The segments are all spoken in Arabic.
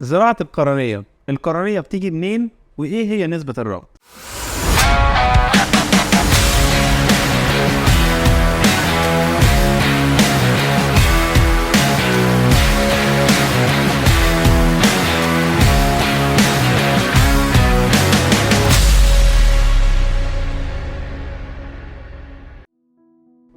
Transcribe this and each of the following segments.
زراعة القرنية بتيجي منين وإيه هي نسبة الرفض؟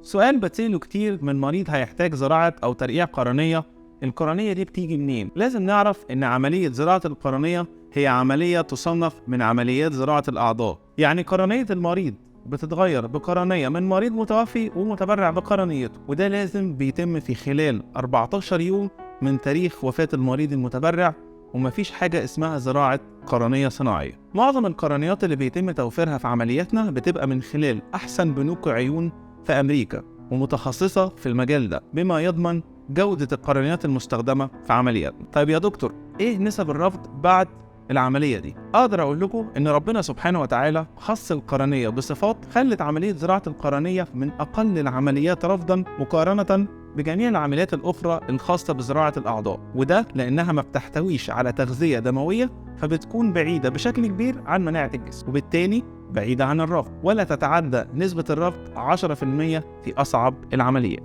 سؤال بتسأله كتير من مريض هيحتاج زراعة أو ترقيع قرنية. القرنية دي بتيجي منين؟ لازم نعرف إن عملية زراعة القرنية هي عملية تصنف من عمليات زراعة الأعضاء، يعني قرنية المريض بتتغير بقرنية من مريض متوفي ومتبرع بقرنيته، وده لازم بيتم في خلال 14 يوم من تاريخ وفاة المريض المتبرع، ومفيش حاجة اسمها زراعة قرنية صناعية. معظم القرنيات اللي بيتم توفيرها في عملياتنا بتبقى من خلال أحسن بنوك عيون في أمريكا ومتخصصة في المجال ده، بما يضمن جودة القرنيات المستخدمة في عملياتنا. طيب يا دكتور، إيه نسب الرفض بعد العملية دي؟ أقدر أقول لكم إن ربنا سبحانه وتعالى خص القرنية بصفات خلت عملية زراعة القرنية من أقل العمليات رفضاً مقارنة بجميع العمليات الأخرى الخاصة بزراعة الأعضاء، وده لأنها ما بتحتويش على تغذية دموية، فبتكون بعيدة بشكل كبير عن مناعة الجسم، وبالتالي بعيدة عن الرفض، ولا تتعدى نسبة الرفض 10% في أصعب العمليات.